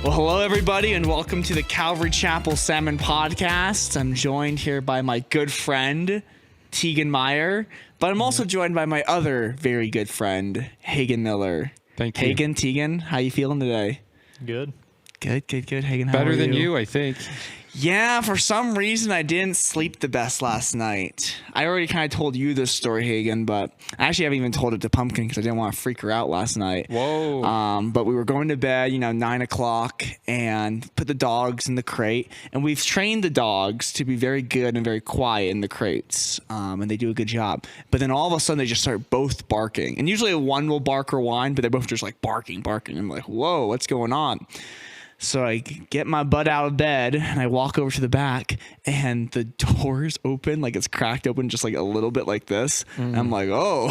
Well, hello, everybody, and welcome to the Calvary Chapel Salmon podcast. I'm joined here by my good friend, Tegan Meyer, but I'm also joined by my other very good friend, Hagen Miller. Thank you. Hagen, Tegan, how you feeling today? Good. Good. Hagen, how Better are than you, I think. Yeah, for some reason, I didn't sleep the best last night. I already kind of told you this story, Hagen, but I actually haven't even told it to Pumpkin because I didn't want to freak her out last night. Whoa. But we were going to bed, 9 o'clock, and put the dogs in the crate. And we've trained the dogs to be very good and very quiet in the crates, and they do a good job. But then all of a sudden, they just start both barking. And usually one will bark or whine, but they're both just like barking. I'm like, whoa, what's going on? So I get my butt out of bed and I walk over to the back and the door's open, like it's cracked open just like a little bit like this. And I'm like, oh.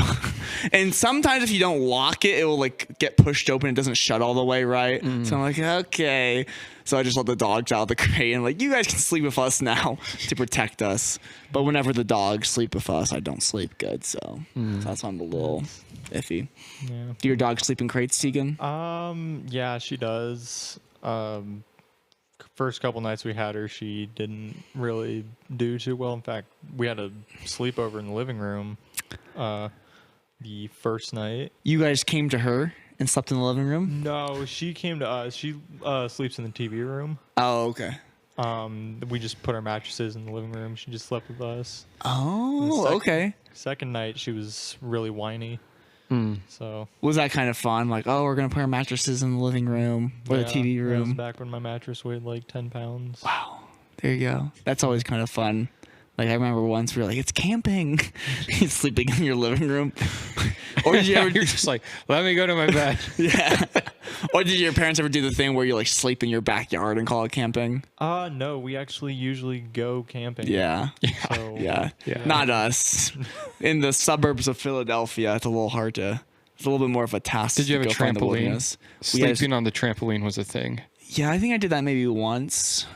And sometimes if you don't lock it, it will like get pushed open. It doesn't shut all the way right. So I'm like, okay. So I just let the dogs out of the crate and like, you guys can sleep with us now to protect us. But whenever the dogs sleep with us, I don't sleep good. So that's why I'm a little iffy. Yeah. Do your dogs sleep in crates, Tegan? Yeah, she does. First couple nights we had her, she didn't really do too well. In fact, we had a sleepover in the living room the first night. You guys came to her and slept in the living room? No, she came to us. She sleeps in the TV room. Oh, okay. We just put our mattresses in the living room. She just slept with us. Oh, okay. Second night, she was really whiny. So Was that kind of fun? Like, oh, we're going to put our mattresses in the living room or the TV that was room. back when my mattress weighed like 10 pounds. Wow. There you go. That's always kind of fun. Like, I remember once we were like, it's camping. You're sleeping in your living room. Or did you ever You're just like, let me go to my bed. Yeah. Or did your parents ever do the thing where you like sleep in your backyard and call it camping? No, we actually usually go camping. Yeah. So, Yeah. Not us. In the suburbs of Philadelphia, it's a little hard to. It's a little bit more of a task. Did you have to a go find the trampoline? wilderness. Sleeping on the trampoline was a thing. Yeah, I think I did that maybe once.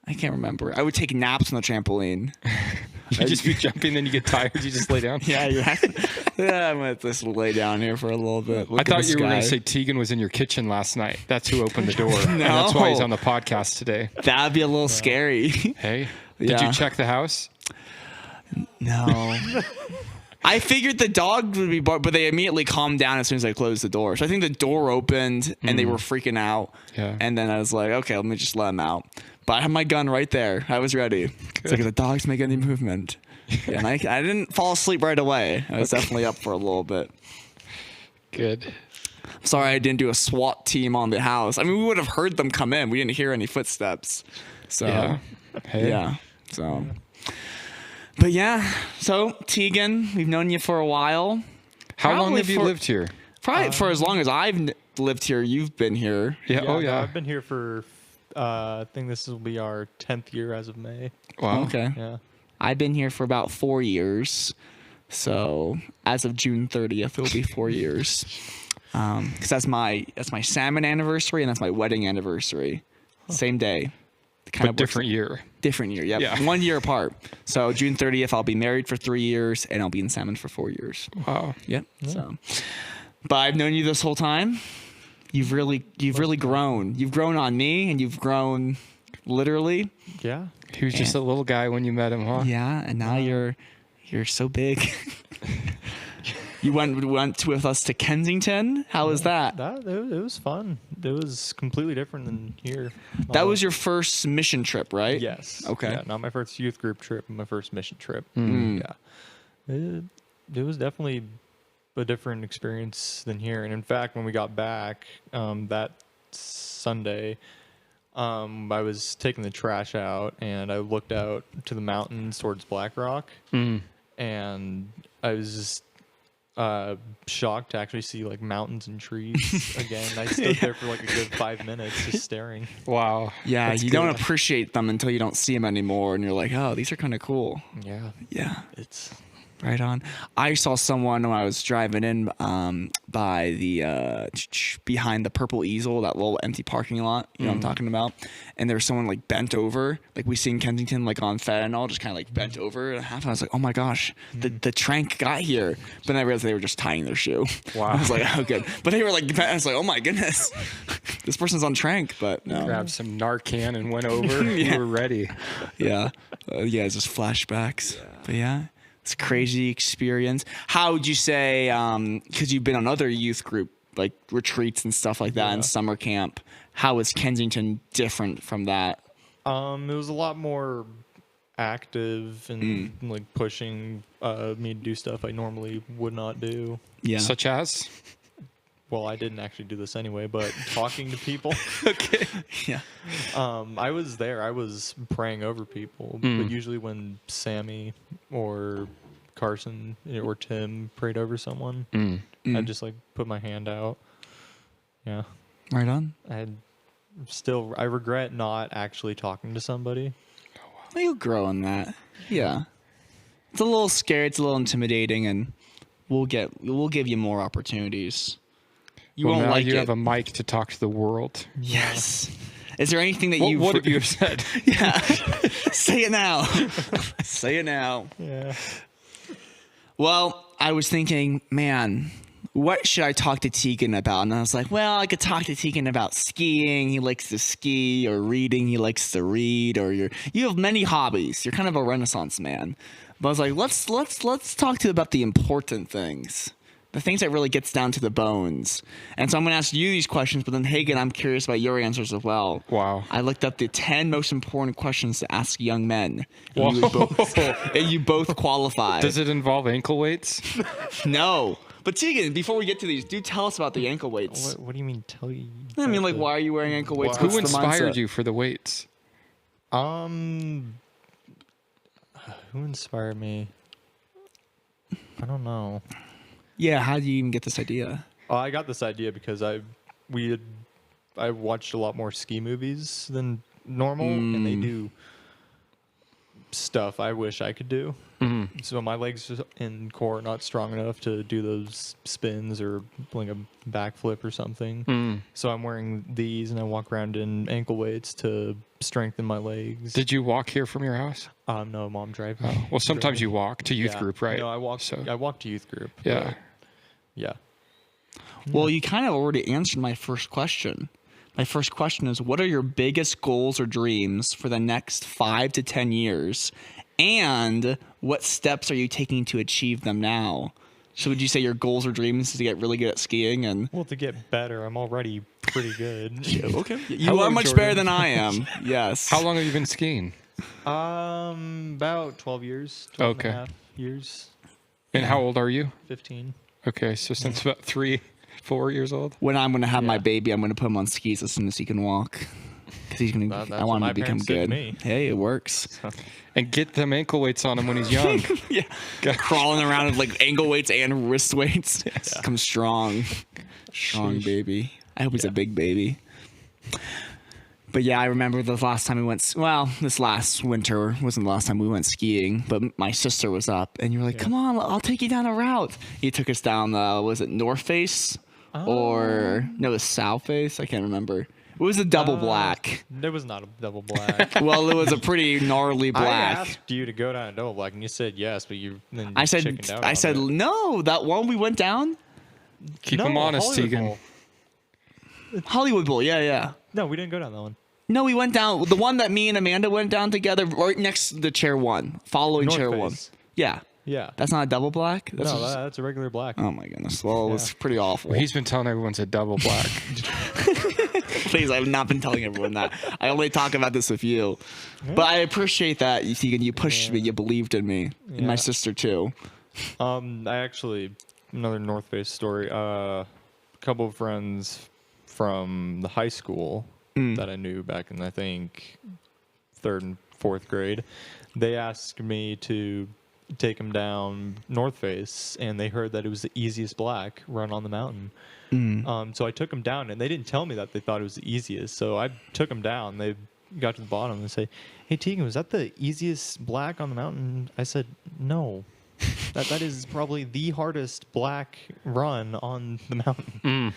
I can't remember. I would take naps on the trampoline. You just be jumping, then you get tired, you just lay down. Yeah, yeah. I'm gonna just lay down here for a little bit. I thought you were going to say Tegan was in your kitchen last night. That's who opened the door. And that's why he's on the podcast today. That'd be a little scary. Hey, did Yeah. you check the house? No. I figured the dog would be barked, but they immediately calmed down as soon as I closed the door. So I think the door opened and they were freaking out. Yeah. And then I was like, okay, let me just let them out. But I had my gun right there. I was ready. It's like, if the dogs make any movement. Yeah, and I didn't fall asleep right away. I was definitely up for a little bit. Good. Sorry I didn't do a SWAT team on the house. I mean, we would have heard them come in. We didn't hear any footsteps. So, Yeah. Hey. yeah. So, but yeah. So, Tegan, we've known you for a while. How long Probably have you lived here? Probably for as long as I've lived here, you've been here. Yeah. Oh, no, yeah. I've been here for, I think this will be our 10th year as of May. Wow. Okay. Yeah. I've been here for about 4 years. So, as of June 30th, it'll be 4 years. Because that's my salmon anniversary and that's my wedding anniversary. Same day. But different year. Different year, yep. Yeah. 1 year apart. So June 30th, I'll be married for 3 years, and I'll be in salmon for 4 years. Wow. Yep. So, but I've known you this whole time. You've really grown. You've grown on me, and you've grown literally. Yeah. He was just a little guy when you met him, huh? Yeah, and now you're so big. You went with us to Kensington. How was that? It was fun. It was completely different than here. That was your first mission trip, right? Yes. Okay. Yeah, not my first youth group trip, my first mission trip. Mm. Yeah. It was definitely a different experience than here. And in fact, when we got back that Sunday, I was taking the trash out and I looked out to the mountains towards Black Rock, and I was just shocked to actually see like mountains and trees again. I stood there for like a good 5 minutes just staring. Wow. Yeah, That's you good. don't appreciate them until you don't see them anymore, and you're like, oh, these are kind of cool. Yeah. Yeah. It's Right on. I saw someone when I was driving in by the behind the purple easel, that little empty parking lot. You know what I'm talking about? And there was someone like bent over, like we see in Kensington, like on Fentanyl, just kind of like bent over and a half. And I was like, oh my gosh, the trank got here. But then I realized they were just tying their shoe. Wow. I was like, oh good. But they were like, I was like, oh my goodness. this person's on trank, but no. Grabbed some Narcan and went over. You were ready. Yeah. It's just flashbacks. But yeah, it's a crazy experience. How would you say, because you've been on other youth group, like retreats and stuff like that in summer camp, how is Kensington different from that? It was a lot more active and like pushing me to do stuff I normally would not do. Yeah. Such as? Well, I didn't actually do this anyway, but talking to people. Okay. Yeah. I was there. I was praying over people, but usually when Sammy or Carson or Tim prayed over someone, I'd just like put my hand out. Yeah. Right on. I regret not actually talking to somebody. Well, you'll grow on that. Yeah. It's a little scary. It's a little intimidating, and we'll give you more opportunities. You won't now like you it. have a mic to talk to the world. Yes. Is there anything that What have you said? Yeah. Say it now. Say it now. Yeah. Well, I was thinking, man, what should I talk to Tegan about? And I was like, well, I could talk to Tegan about skiing. He likes to ski, or reading. He likes to read, or you have many hobbies. You're kind of a Renaissance man. But I was like, let's talk to you about the important things. The things that really gets down to the bones. And so I'm going to ask you these questions, but then Hagen, I'm curious about your answers as well. Wow. I looked up the 10 most important questions to ask young men. Whoa. And you both qualify. Does it involve ankle weights? No. But Tegan, before we get to these, do tell us about the ankle weights. What do you mean tell you? I mean, like, why are you wearing ankle weights? Who inspired you for the weights? Who inspired me? I don't know. Yeah, how did you even get this idea? I got this idea because I watched a lot more ski movies than normal, and they do stuff I wish I could do. So my legs and core are not strong enough to do those spins or like a backflip or something. So I'm wearing these, and I walk around in ankle weights to strengthen my legs. Did you walk here from your house? No, mom drive. Oh, well, sometimes you walk to youth group, right? No, I walk. So, I walk to youth group. yeah. Yeah. Well, you kind of already answered my first question. My first question is, what are your biggest goals or dreams for the next 5 to 10 years? And what steps are you taking to achieve them now? So would you say your goals or dreams is to get really good at skiing? And Well, to get better, I'm already pretty good. okay, you Hello, are much Jordan. better than I am. Yes. How long have you been skiing? About 12 years. 12 Okay. and a half years. And how old are you? 15. Okay, so since about 3-4 years old. When I'm going to have my Yeah. baby, I'm going to put him on skis as soon as he can walk. Because he's going to. That's I want him what to become my parents did to good. me. Hey, it works. And get them ankle weights on him when he's young. Yeah, crawling around with like ankle weights and wrist weights. Come strong, strong Sheesh. baby. I hope he's a big baby. But yeah, I remember the last time we went. Well, this last winter wasn't the last time we went skiing, but my sister was up, and you were like, "Come on, I'll take you down a route." You took us down. Was it North Face or no, the South Face? I can't remember. It was a double black. It was not a double black. Well, it was a pretty gnarly I black. asked you to go down a double black, and you said yes, but you then I said, chickened out on it. no. That one we went down, Keep No, him honest, Hollywood Tegan. Bowl. Hollywood Bowl. Yeah. No, we didn't go down that one. No, we went down the one that me and Amanda went down together, right next to the chair one, following North chair Face. one. Yeah, Yeah. that's not a double black. That's No, just- that's a regular black. oh my goodness. Well, it was pretty awful. Well, he's been telling everyone it's a double black. Please, I've not been telling everyone that. I only talk about this with you. But I appreciate that, Tegan. You pushed me. You believed in me, and my Yeah. sister too. I actually, another North Face story. A couple of friends from the high school that I knew back in, I think, 3rd and 4th grade, they asked me to take them down North Face, and they heard that it was the easiest black run on the mountain. So I took them down, and they didn't tell me that they thought it was the easiest. So I took them down. They got to the bottom and say, "Hey, Tegan, was that the easiest black on the mountain?" I said, "No. That is probably the hardest black run on the mountain."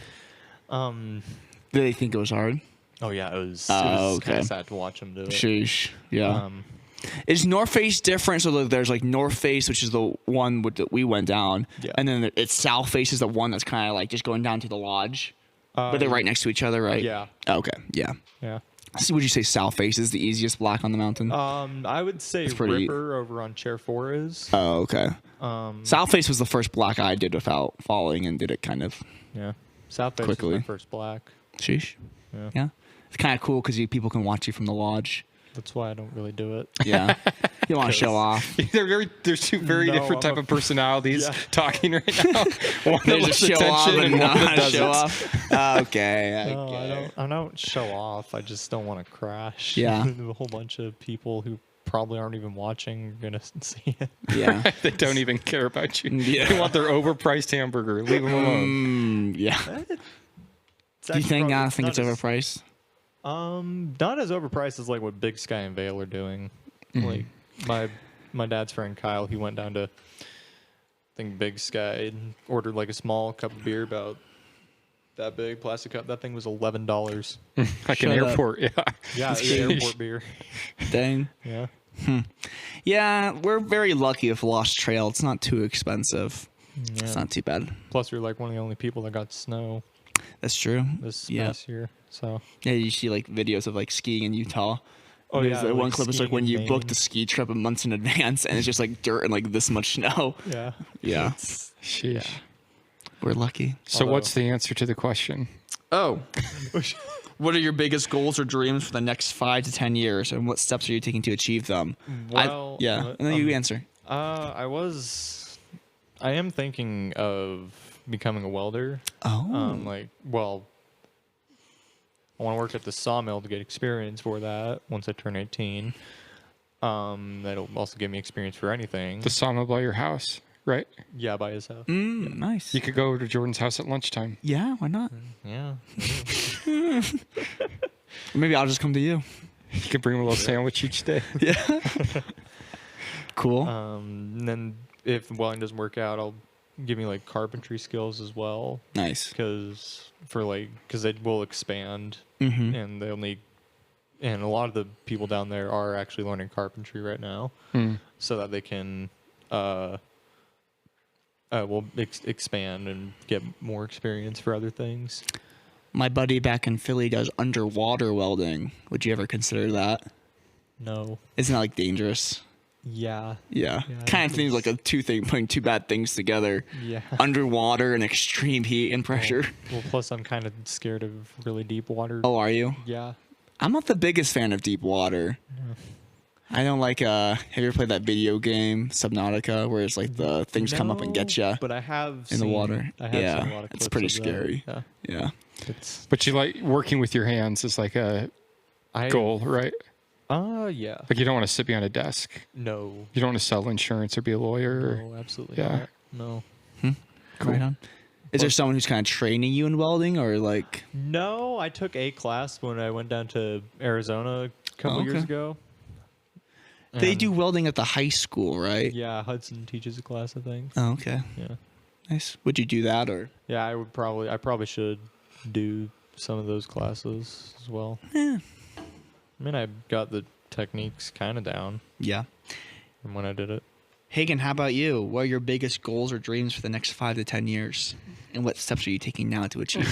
Did they think it was hard? Oh yeah, it was okay. kind of sad to watch them do it. Sheesh. Yeah. Um, Is North Face different? So there's like North Face, which is the one that we went down, Yeah. and then it's South Face is the one that's kind of like just going down to the lodge. But they're right next to each other, right? Yeah. Oh, okay. Yeah. Yeah. So would you say South Face is the easiest black on the mountain? I would say pretty- Ripper over on Chair 4 is. Oh, okay. South Face was the first black I did without falling, and did it kind of Yeah. South Face quickly. was my first black. sheesh. Yeah. Yeah. It's kind of cool because people can watch you from the lodge. That's why I don't really do it. Yeah. You don't want to show off. There's two very No, different I'm type of personalities Yeah. talking right now. One that There's a loves show off attention and and one that not show doesn't. off. Okay. No, I don't show off. I just don't want to crash. Yeah. A whole bunch of people who probably aren't even watching are gonna see it. Yeah. They don't even care about you. Yeah. They want their overpriced hamburger. Leave them alone. Yeah. Do you think it's overpriced? Not as overpriced as like what Big Sky and Vale are doing. Like my dad's friend Kyle, he went down to I think Big Sky and ordered like a small cup of beer about that big plastic cup. That thing was $11. Like Shut an up. airport. Yeah. Yeah, it's airport beer. Dang. Yeah. Yeah, we're very lucky with Lost Trail. It's not too expensive. Yeah. It's not too bad. Plus, you're like one of the only people that got snow That's true. this Yeah. past year. So Yeah, you see like videos of like skiing in Utah. Oh, There's yeah, that like one clip. It's like skiing when in you booked Maine. a ski trip months in advance, and it's just like dirt and like this much snow. yeah. Yeah, Sheesh. we're lucky. So what's the answer to the question? Oh, what are your biggest goals or dreams for the next 5 to 10 years, and what steps are you taking to achieve them? Well, and then you answer. I am thinking of becoming a welder. Oh, I want to work at the sawmill to get experience for that once I turn 18. That'll also give me experience for anything. The sawmill by your house, right? Yeah, by his house. nice. You could go over to Jordan's house at lunchtime. Yeah, why not? Yeah. Maybe I'll just come to you. You could bring him a little sandwich each day. Yeah. Cool. And then if welding doesn't work out, I'll give me like carpentry skills as well, Nice. because they will expand Mm-hmm. and they'll need. And a lot of the people down there are actually learning carpentry right now, so that they can expand and get more experience for other things. My buddy back in Philly does underwater welding. Would you ever consider that? No. Isn't that like dangerous? Yeah. Yeah. Yeah, Kind of seems like putting two bad things together. Yeah. Underwater and extreme heat and pressure. Well, plus I'm kind of scared of really deep water. Oh, are you? Yeah. I'm not the biggest fan of deep water. I don't like have you ever played that video game Subnautica where it's like the things come up and get you But I have in the water? I have seen a lot Yeah. of It's clips pretty of that. scary. Yeah. Yeah. It's But you like working with your hands is like a goal, right? Yeah. Like you don't want to sit behind a desk. No. You don't want to sell insurance or be a lawyer. No, absolutely Yeah. not. No. Right on. Is there someone who's kind of training you in welding or like No, I took a class when I went down to Arizona a couple Oh, years okay. ago. they And, do welding at the high school, right? Yeah, Hudson teaches a class, I think. Oh, okay. Yeah. Nice. Would you do that or? Yeah, I probably should do some of those classes as well. Yeah. I mean, I got the techniques kind of down Yeah. from when I did it. Hagen, how about you? What are your biggest goals or dreams for the next 5 to 10 years? And what steps are you taking now to achieve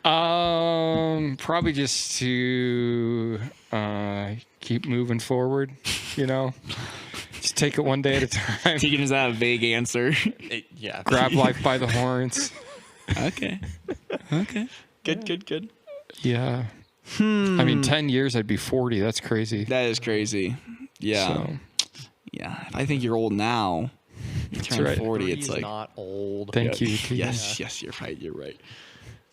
them? Probably just to keep moving forward, Just take it one day at a time. Tegan, is that a vague answer? Yeah. Grab life by the horns. Okay. Okay. Good. Yeah. I mean, 10 years, I'd be 40. That's crazy. That is crazy. Yeah. So, Yeah. If I think you're old now, you turn right. 40, it's 30's like. not old. thank you. Tegan. Yes, you're right. You're right.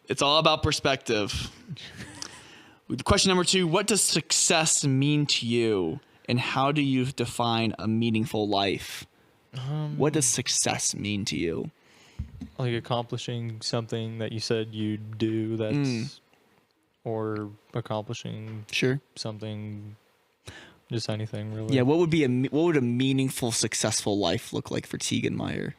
It's all about perspective. Question number 2, what does success mean to you? And how do you define a meaningful life? What does success mean to you? Like accomplishing something that you said you'd do that's or accomplishing Sure. something, just anything really. Yeah, what would a meaningful, successful life look like for Tegan Meyer?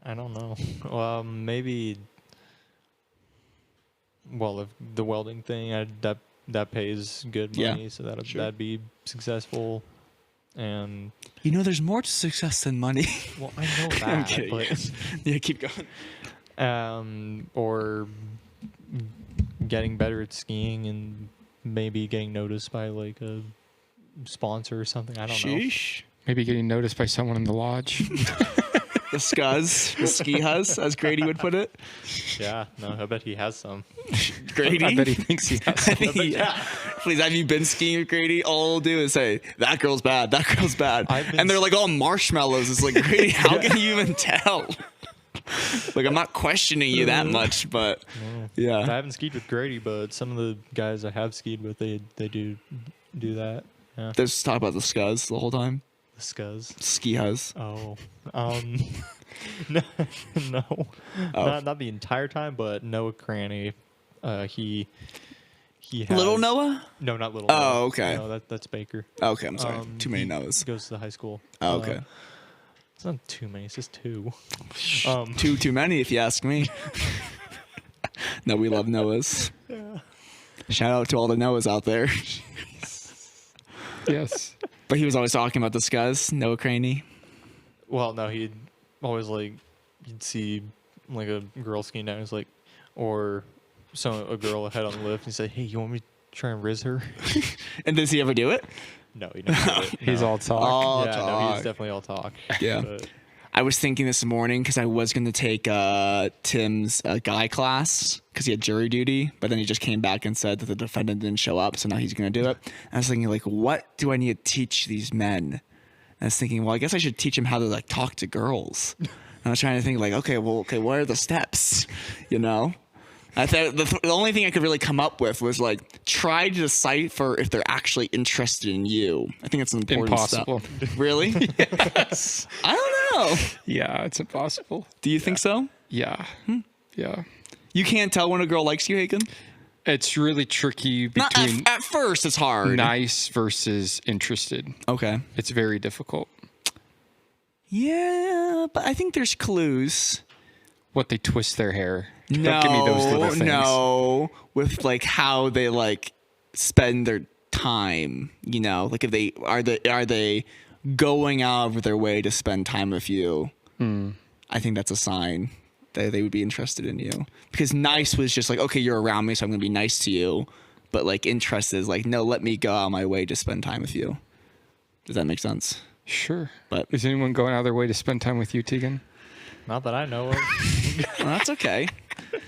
I don't know. Maybe. Well, if the welding thing, that pays good money, Yeah, so sure. that'd be successful. And There's more to success than money. well, I know that, I'm kidding. but Yeah, keep going. or getting better at skiing and maybe getting noticed by like a sponsor or something. I don't know. Sheesh. Maybe getting noticed by someone in the lodge. The scuzz, the ski huzz, as Grady would put it. Yeah, no, I bet he has some. Grady? I bet he thinks he has some. Yeah. Please, have you been skiing with Grady? All he'll do is say, that girl's bad, that girl's bad. And they're like all marshmallows. It's like, Grady, how can you even tell? Like, I'm not questioning you that much, but I yeah. haven't skied with Grady, but some of the guys I have skied with, they do that. Yeah. There's talk about the scuzz the whole time. The scuzz. Ski huzz. Oh, no, not the entire time, but Noah Cranny, he has Little Noah? No, not little. Oh, Noah. okay. No, that's Baker. Okay, I'm sorry. Too many He Noahs. goes to the high school. Oh, okay. It's not too many. It's just two. Too many, if you ask me. No, we love Noahs. Yeah. Shout out to all the Noahs out there. Yes. But he was always talking about the scuzz, Noah Craney. Well, no, he'd always like you'd see like a girl skiing down. He's like, or a girl ahead on the lift. And he'd say, "Hey, you want me to try and riz her?" And does he ever do it? No, he never did it. He's No. all talk. All Yeah, no, talk. he's definitely all talk. Yeah. But I was thinking this morning because I was going to take Tim's guy class because he had jury duty, but then he just came back and said that the defendant didn't show up, so now he's going to do it. I was thinking, like, what do I need to teach these men? And I was thinking, well, I guess I should teach them how to, like, talk to girls. And I was trying to think, like, okay, what are the steps, I thought the only thing I could really come up with was like try to decipher if they're actually interested in you. I think it's an important Impossible. step. Really? Yes. I don't know. Yeah, it's impossible. Do you think so? Yeah. Yeah. You can't tell when a girl likes you, Hagen? It's really tricky Not between at first. It's hard. nice versus interested. Okay. It's very difficult. Yeah, but I think there's clues. What they twist their hair. No, Don't give me those little things. no, with like how they like spend their time. Like if they are they going out of their way to spend time with you. I think that's a sign that they would be interested in you. Because nice was just like, okay, you're around me, so I'm gonna be nice to you. But like interest is like, no, let me go out of my way to spend time with you. Does that make sense? Sure. But is anyone going out of their way to spend time with you, Tegan? not that I know of. well, that's okay.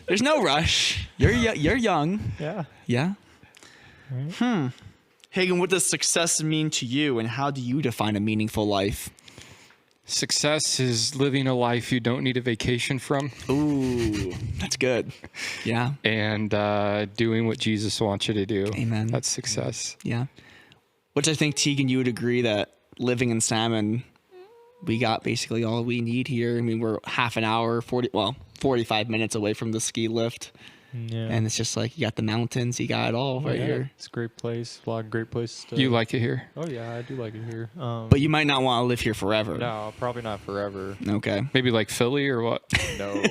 There's no rush. You're young. Yeah. Yeah. Hagen, what does success mean to you, and how do you define a meaningful life? Success is living a life you don't need a vacation from. Ooh, that's good. Yeah. And doing what Jesus wants you to do. Amen. That's success. Yeah. Which I think, Tegan, you would agree that living in Salmon, we got basically all we need here. I mean, we're half an hour, 45 minutes away from the ski lift. Yeah. And it's just like, you got the mountains, you got it all right here. It's a great place. A lot of great places to. You like it here? Oh yeah, I do like it here. But you might not want to live here forever. no, probably not forever. Okay. Maybe like Philly or what? No.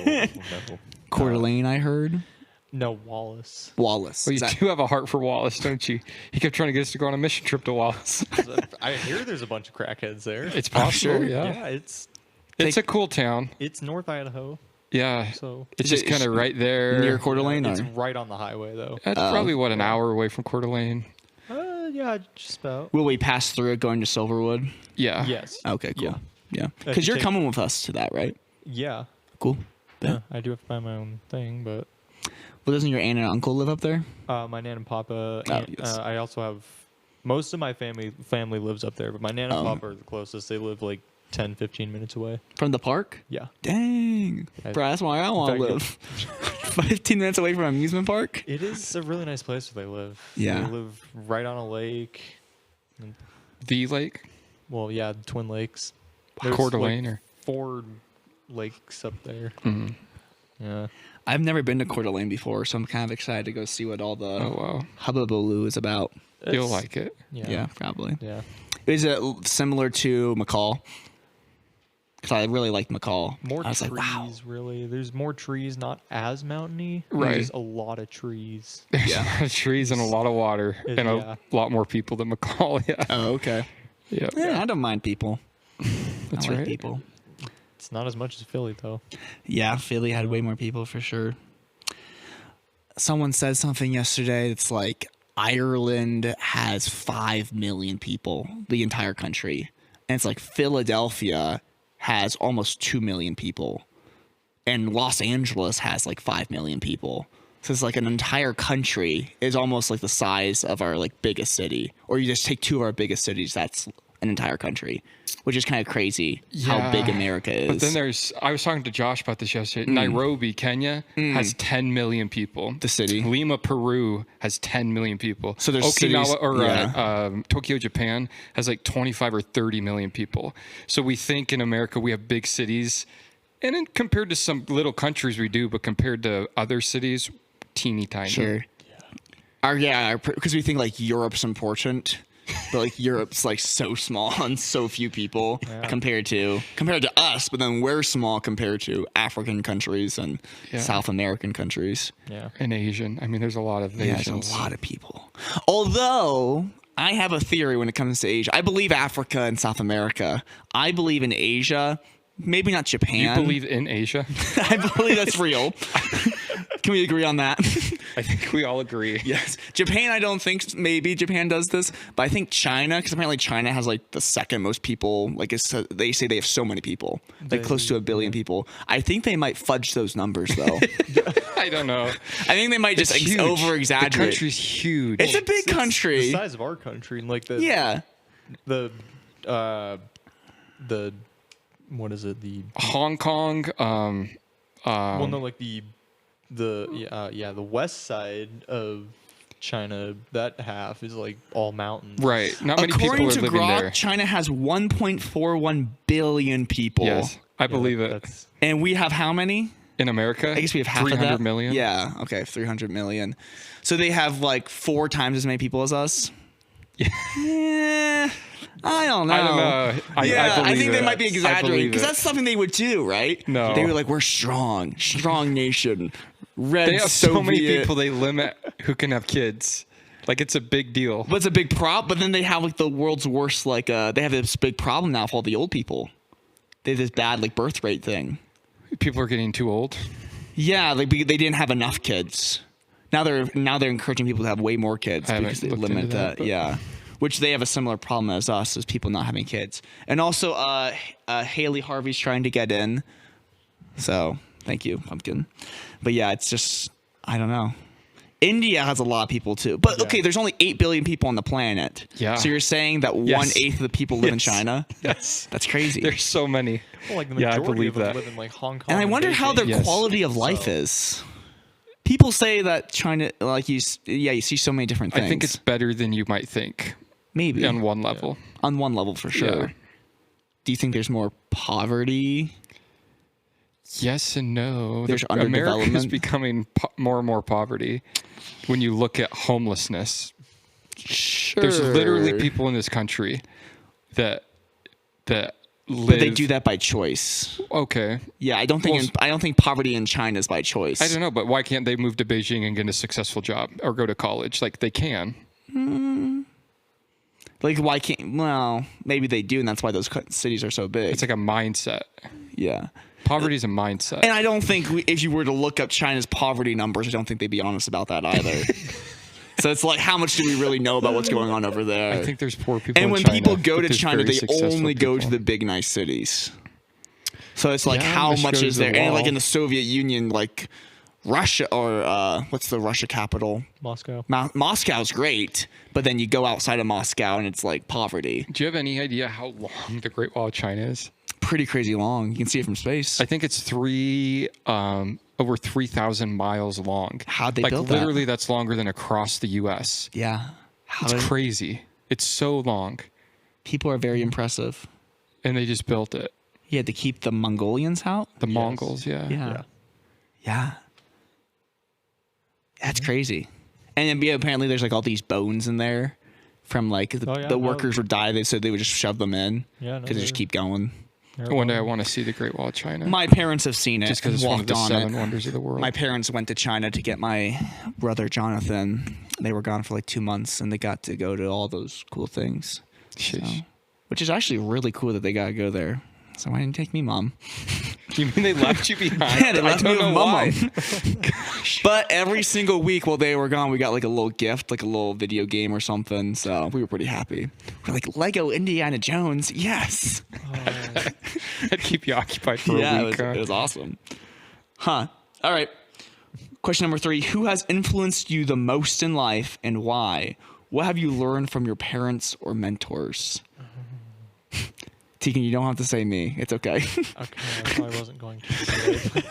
Coeur d'Alene, I heard. No, Wallace. Wallace. Well, you Is that- do have a heart for Wallace, don't you? He kept trying to get us to go on a mission trip to Wallace. I hear there's a bunch of crackheads there. It's possible, sure. yeah. Yeah, it's It's a cool town. North Idaho, Yeah. so It's Is just it- kind of right there. near Coeur d'Alene? it's Or? right on the highway though. That's probably, an hour away from Coeur d'Alene. Yeah, just about. Will we pass through it going to Silverwood? Yeah. Yes. Okay, cool. Yeah. Yeah. If Because you you're take- coming with us to that, right? Yeah. Cool. Yeah. I do have to buy my own thing, but Well, doesn't your aunt and uncle live up there? my nan and papa. Yes. I also have most of my family lives up there, but my nan and papa are the closest. They live like 10, 15 minutes away. From the park? Yeah. Dang. Bro, that's why I want to fact, live. 15 minutes away from an amusement park? It is a really nice place where they live. Yeah. They live right on a lake. The lake? Well, yeah, Twin Lakes. Coeur d'Alene or 4 lakes up there. Mhm. Yeah. I've never been to Coeur d'Alene before, so I'm kind of excited to go see what all the Oh, wow. hubbubaloo is about. You'll It's- like it. Yeah, probably. Yeah. Is it similar to McCall? Because I really liked McCall. More I was trees, like, wow. really. There's more trees, not as mountainy. Right. There's a lot of trees. There's a lot of trees and a lot of water and Yeah. a lot more people than McCall. Yeah. Oh, okay. Yeah. Yeah, I don't mind people. That's I like right. people. It's not as much as Philly though. Yeah, Philly had way more people for sure. Someone said something yesterday that's like Ireland has 5 million people, the entire country. And it's like Philadelphia has almost 2 million people. And Los Angeles has like 5 million people. So it's like an entire country is almost like the size of our like biggest city. Or you just take 2 of our biggest cities, that's an entire country, which is kind of crazy how big America is. But then I was talking to Josh about this yesterday. Nairobi, Kenya has 10 million people. The city. Lima, Peru has 10 million people. So there's Okinawa cities, or Tokyo, Japan has like 25 or 30 million people. So we think in America we have big cities, and then compared to some little countries we do, but compared to other cities, teeny tiny. Sure. Because we think like Europe's important. But like Europe's like so small and so few people compared to us, but then we're small compared to African countries and South American countries. Yeah. And Asian. I mean, there's a lot of Asians. There's a lot of people. Although I have a theory when it comes to Asia. I believe Africa and South America. I believe in Asia. Maybe not Japan. You believe in Asia? I believe that's real. Can we agree on that? I think we all agree. Yes. Japan, I don't think maybe Japan does this, but I think China, because apparently China has like the second most people. Like they say they have so many people, like close to 1 billion people. I think they might fudge those numbers though. I don't know. I think they might just over exaggerate. The country's huge. It's a big country. It's the size of our country, and like the what is it? The Hong Kong. well, no, like the west side of China, that half is like all mountains. Right. Not many According people are to living Grok, there. China has 1.41 billion people. Yes, I believe it. That's, And we have how many? In America, I guess we have half of that. 300 million. Yeah, okay, 300 million. So they have like 4 times as many people as us? Yeah. I don't know. I don't know. I think they it. might be I exaggerating believe because it. that's something they would do, right? No. They were like, we're strong nation. Red They have Soviet. so many people. They limit who can have kids. Like it's a big deal. But it's a big problem. But then they have like the world's worst, like they have this big problem now for all the old people. They have this bad like birth rate thing. People are getting too old. Yeah, like they didn't have enough kids. Now they're encouraging people to have way more kids I because they haven't looked limit into that, but- Yeah, which they have a similar problem as us, as people not having kids. And also, Haley Harvey's trying to get in. So thank you, Pumpkin. But yeah, it's just I don't know. India has a lot of people too, but okay, there's only 8 billion people on the planet. Yeah. So you're saying that Yes. 1/8 of the people live in Yes. China? Yes. That's crazy. There's so many. well, like the Yeah, I majority believe of them that. live in like Hong Kong. And I wonder how their Beijing. Yes. quality of life So- is. People say that China, like you see so many different things. I think it's better than you might think maybe on one level. on one level for sure. Yeah. Do you think there's more poverty? Yes and no. There's America is underdevelopment. becoming more and more poverty. When you look at homelessness, Sure. there's literally people in this country that live. But they do that by choice. Okay. Yeah, I don't think poverty in China is by choice. I don't know, but why can't they move to Beijing and get a successful job or go to college? Like they can. Like why can't? Well, maybe they do, and that's why those cities are so big. It's like a mindset. Yeah. Poverty is a mindset. And I don't think if you were to look up China's poverty numbers, I don't think they'd be honest about that either. So it's like, how much do we really know about what's going on over there? I think there's poor people and in when China, people go but to there's China, very they successful only go to people. the big, nice cities. So it's like, Yeah, how which much goes is to the there? And like wall. in the Soviet Union, like Russia, or what's the Russia capital? Moscow. Moscow's great, but then you go outside of Moscow and it's like poverty. Do you have any idea how long the Great Wall of China is? Pretty crazy long. You can see it from space. I think it's over 3,000 miles long. How'd they like build that? literally that's longer than across the U.S. Yeah. How It's did- crazy. It's so long, People are very impressive. and they just built it. You had to keep the Mongolians out? The Mongols, yeah. Yeah. Yeah. That's crazy. And then apparently there's like all these bones in there from like the workers would die. They said they would just shove them in Yeah, no, because they just keep going. One day I want to see the Great Wall of China. My parents have seen it. just because it's one of walked the on 7 it. wonders of the world. My parents went to China to get my brother Jonathan. They were gone for like 2 months and they got to go to all those cool things. So, Sheesh. which is actually really cool that they got to go there. So why didn't you take me, Mom? You mean they left you behind? Yeah, they left me with Mom. Gosh. But every single week while they were gone, we got like a little gift, like a little video game or something. So we were pretty happy. We're like, Lego Indiana Jones. Yes. That'd keep you occupied for a week. It was awesome. Huh. All right. Question number 3. Who has influenced you the most in life and why? What have you learned from your parents or mentors? Tegan, you don't have to say me. It's okay. Okay, I probably wasn't going to say it.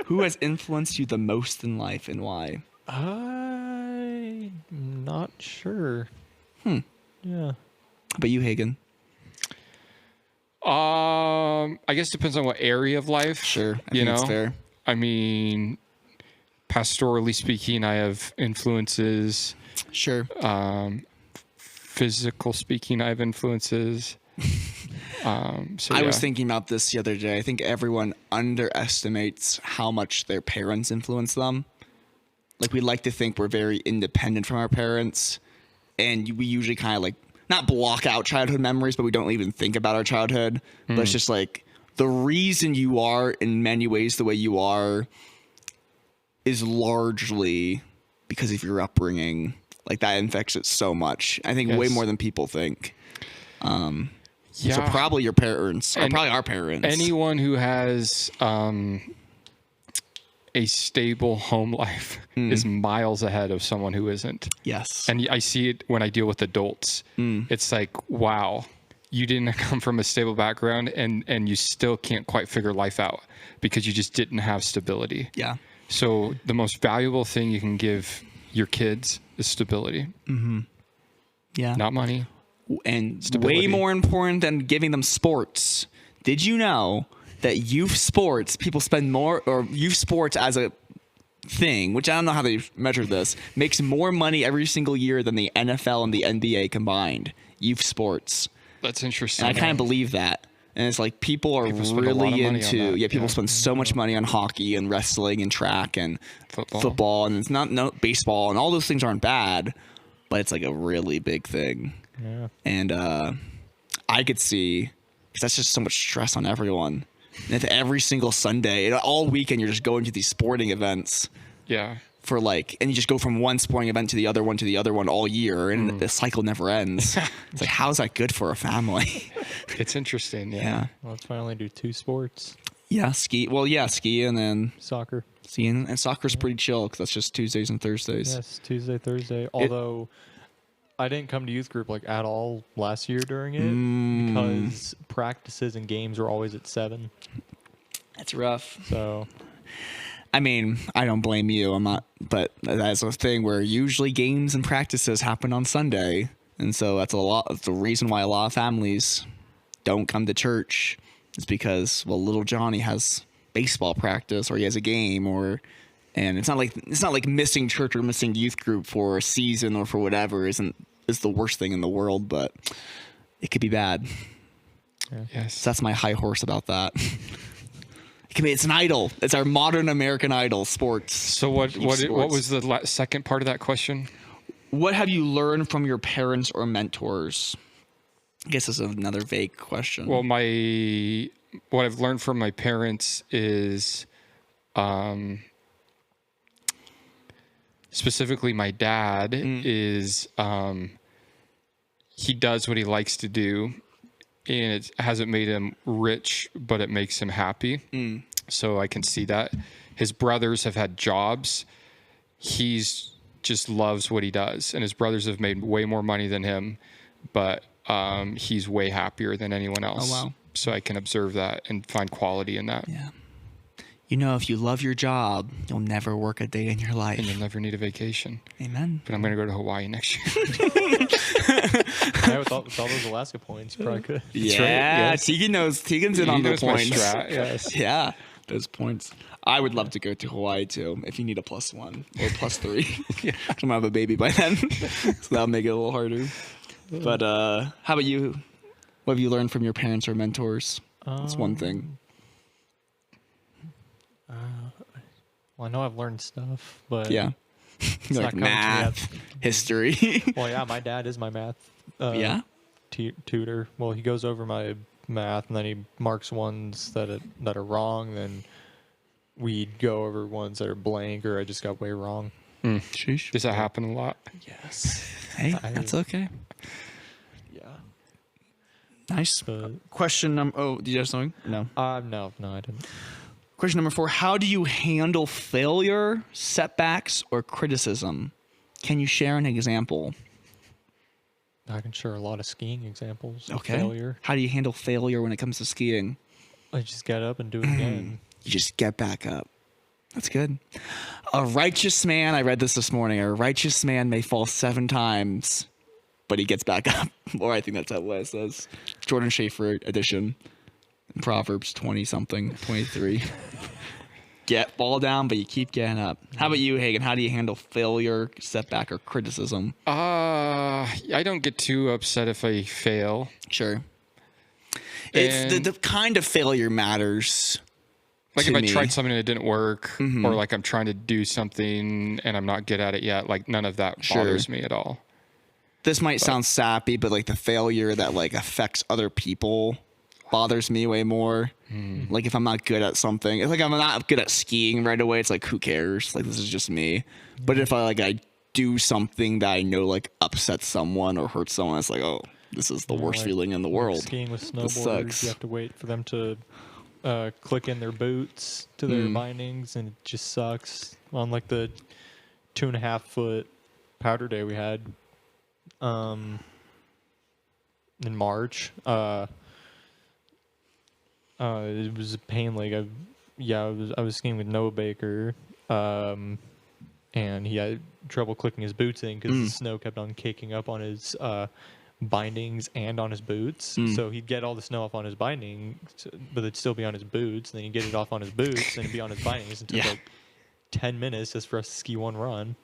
Who has influenced you the most in life and why? I'm not sure. Yeah. How about you, Hagen? I guess it depends on what area of life. Sure. I you think know, it's fair. I mean, pastorally speaking, I have influences. Sure. Physical speaking, I have influences. I was thinking about this the other day. I think everyone underestimates how much their parents influence them. Like, we like to think we're very independent from our parents, and we usually kind of like not block out childhood memories, but we don't even think about our childhood. But it's just like the reason you are in many ways the way you are is largely because of your upbringing. Like, that infects it so much. I think way more than people think. So probably your parents, or probably our parents. Anyone who has a stable home life is miles ahead of someone who isn't. Yes. And I see it when I deal with adults. It's like, wow, you didn't come from a stable background and you still can't quite figure life out because you just didn't have stability. Yeah. So the most valuable thing you can give your kids is stability. Yeah. Not money. And stability. Way more important than giving them sports. Did you know that youth sports, people spend more, or youth sports as a thing, which I don't know how they measure this, makes more money every single year than the NFL and the NBA combined. Youth sports. That's interesting. And I kind of believe that. And it's like people are really into, people spend so much money on hockey and wrestling and track and football, and it's not baseball, and all those things aren't bad, but it's like a really big thing. Yeah. And I could see, because that's just so much stress on everyone. And if every single Sunday, all weekend, you're just going to these sporting events. Yeah. For like, and you just go from one sporting event to the other one all year, and the cycle never ends. It's like, how's that good for a family? It's interesting. Yeah. Well, let's finally do 2 sports. Yeah, ski. Well, yeah, ski and then Soccer. skiing. And soccer's pretty chill because that's just Tuesdays and Thursdays. Yes, Tuesday, Thursday. Although I didn't come to youth group like at all last year during it because practices and games were always at 7. That's rough. So, I mean, I don't blame you. I'm not, but that's a thing where usually games and practices happen on Sunday, and so that's the reason why a lot of families don't come to church. It's because, well, little Johnny has baseball practice or he has a game, and it's not like missing church or missing youth group for a season or for whatever is the worst thing in the world, but it could be bad. yeah. Yes. So that's my high horse about that. It's an idol. It's our modern American Idol, sports. So what was the second part of that question? What have you learned from your parents or mentors? I guess this is another vague question. Well, what I've learned from my parents is, specifically my dad is, he does what he likes to do, and it hasn't made him rich, but it makes him happy. So I can see that. His brothers have had jobs. He's just loves what he does, and his brothers have made way more money than him, but he's way happier than anyone else. Oh, wow. So I can observe that and find quality in that. Yeah. You know, if you love your job, you'll never work a day in your life. And you'll never need a vacation. Amen. But I'm going to go to Hawaii next year. Yeah, with all those Alaska points, probably could. Yeah, right, yes. Tegan's in on the knows my points. strat, yes. Yeah, those points. I would love to go to Hawaii too, if you need a +1 or +3. I'm gonna have a baby by then, so that'll make it a little harder. But how about you? What have you learned from your parents or mentors? That's one thing. Well, I know I've learned stuff, but Yeah. it's Like not coming to me math, history. Well, yeah, my dad is my math. Yeah? tutor. Well, he goes over my math, and then he marks ones that are wrong. Then we'd go over ones that are blank, or I just got way wrong. Sheesh. Does that happen a lot? Yes. Hey, that's okay. Yeah. Nice. Question number. Oh, did you have something? No. No, I didn't. Question number 4. How do you handle failure, setbacks, or criticism? Can you share an example? I can share a lot of skiing examples of Okay. failure. How do you handle failure when it comes to skiing? I just get up and do it again. You just get back up. That's good. A righteous man, I read this morning, a righteous man may fall 7 times, but he gets back up. Or I think that's how it says. Jordan Schaefer edition. In Proverbs 20-something, 23. Fall down, but you keep getting up. How about you, Hagen? How do you handle failure, setback, or criticism? I don't get too upset if I fail. Sure. It's the kind of failure matters. Like to if I me. tried something and it didn't work, or like I'm trying to do something and I'm not good at it yet, like none of that bothers me at all. This might sound sappy, but like the failure that like affects other people bothers me way more. Like if I'm not good at something, it's like I'm not good at skiing right away. It's like, who cares? Like, this is just me. But if I do something that I know like upsets someone or hurts someone, it's like, oh, this is the worst feeling in the world. Skiing with This snowboarders, sucks. you have to wait for them to click in their boots to their bindings, and it just sucks. On like the 2.5 foot powder day we had in March, it was a pain. Like I was skiing with Noah Baker, and he had trouble clicking his boots in because the snow kept on caking up on his bindings and on his boots. So he'd get all the snow off on his binding, but it'd still be on his boots. And then he'd get it off on his boots, and it'd be on his bindings. It took like 10 minutes just for us to ski one run.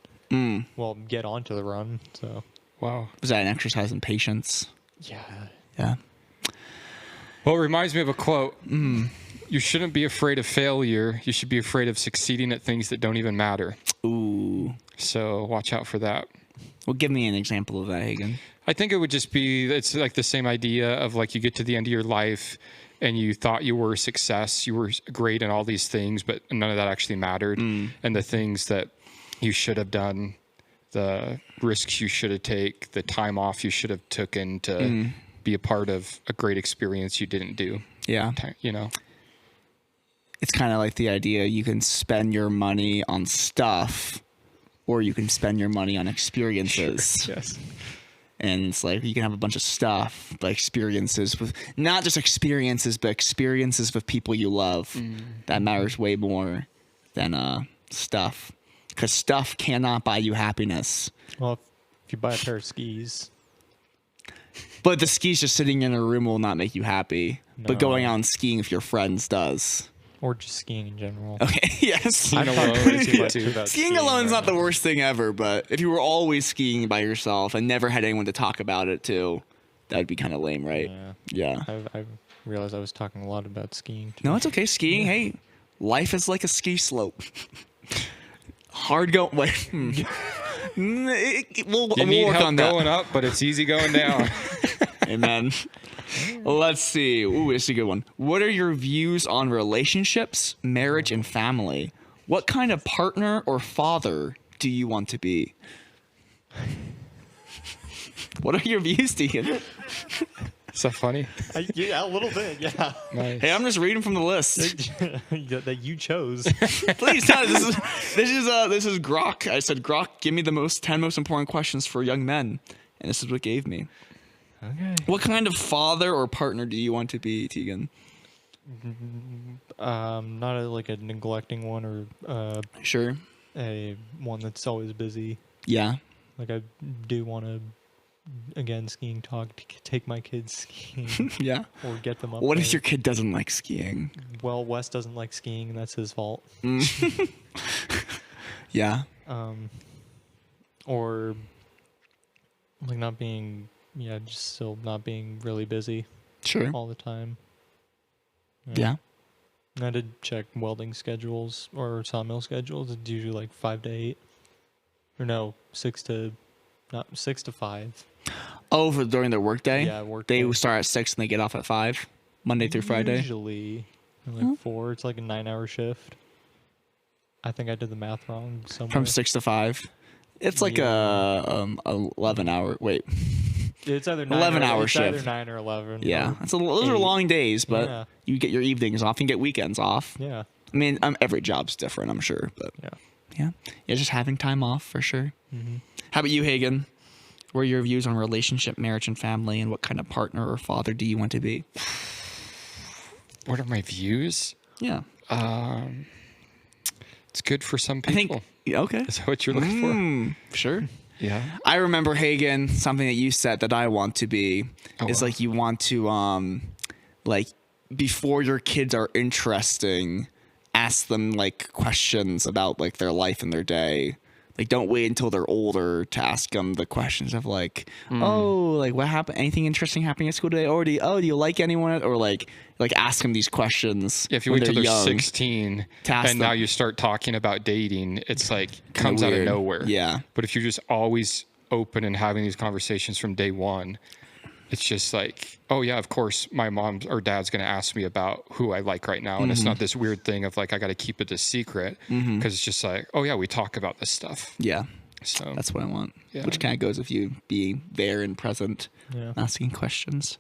Well, get onto the run. So Wow. Was that an exercise in patience? yeah. Yeah. Well, it reminds me of a quote. You shouldn't be afraid of failure. You should be afraid of succeeding at things that don't even matter. Ooh. So watch out for that. Well, give me an example of that, Hagen. I think it would just be, it's like the same idea of like you get to the end of your life and you thought you were a success. You were great in all these things, but none of that actually mattered. And the things that you should have done, the risks you should have taken, the time off you should have taken to be a part of a great experience you didn't do. Yeah. You know? It's kind of like the idea you can spend your money on stuff or you can spend your money on experiences. Yes. And it's like you can have a bunch of stuff, but experiences with not just experiences, but experiences with people you love. That matters way more than stuff. Because stuff cannot buy you happiness. Well, if you buy a pair of skis, But the skis just sitting in a room will not make you happy. But No. going out and skiing with your friends does. or just skiing in general. Okay, yes. I've alone talked crazy is about, about Skiing alone is right not the now. worst thing ever, but if you were always skiing by yourself and never had anyone to talk about it to, that would be kind of lame, right? Yeah. Yeah. I realized I was talking a lot about skiing too. No, it's okay. Skiing, hey, life is like a ski slope. Hard go. Wait. We'll You need work help on that. going up, but it's easy going down. Amen. Let's see. Ooh, this is a good one. What are your views on relationships, marriage, and family? What kind of partner or father do you want to be? What are your views, Tegan? Is that funny? Yeah, a little bit. Yeah. Nice. Hey, I'm just reading from the list. that you chose. Please, no, this is Grok. I said, Grok, give me the 10 most important questions for young men, and this is what it gave me. Okay. What kind of father or partner do you want to be, Tegan? Not like a neglecting one or Sure. a one that's always busy. Yeah. Like I do want to, again, skiing talk, take my kids skiing Yeah. or get them up What there. if your kid doesn't like skiing? Well, Wes doesn't like skiing, and that's his fault. Yeah. Or like not being, just still not being really busy Sure. all the time. Yeah. I did check welding schedules or sawmill schedules. It's usually like 5 to 8, or no, 6 to 5. Oh, for during their workday? Yeah, work They day. start at 6 and they get off at 5, Monday through Friday. Usually, like 4. It's like a 9-hour shift. I think I did the math wrong somewhere. From 6 to 5. It's like Yeah. a 11-hour. Wait, It's either 9 11-hour it's shift. either 9 or 11. yeah, or those are 8. long days, but Yeah. you get your evenings off and get weekends off. Yeah. I mean, every job's different, I'm sure, but Yeah. yeah, just having time off for sure. Mm-hmm. How about you, Hagen? What are your views on relationship, marriage, and family, and what kind of partner or father do you want to be? What are my views? Yeah, It's good for some I people. think okay. Is that what you're looking for? Sure. Yeah. I remember, Hagen, something that you said that I want to be is wow. like you want to like before your kids are interesting, ask them like questions about like their life and their day. Like don't wait until they're older to ask them the questions of like, oh, like what happened? Anything interesting happening at school today? Or do you like anyone? Or like ask them these questions. Yeah, if you when wait till they're young. 16 to ask and now them. you start talking about dating, it's like comes out of weird. nowhere. Yeah. But if you're just always open and having these conversations from day one, it's just like, oh yeah, of course my mom or dad's going to ask me about who I like right now. And it's not this weird thing of like, I got to keep it a secret because it's just like, oh yeah, we talk about this stuff. Yeah. So That's what I want. Yeah. Which kind of goes with you being there and present, Yeah. asking questions.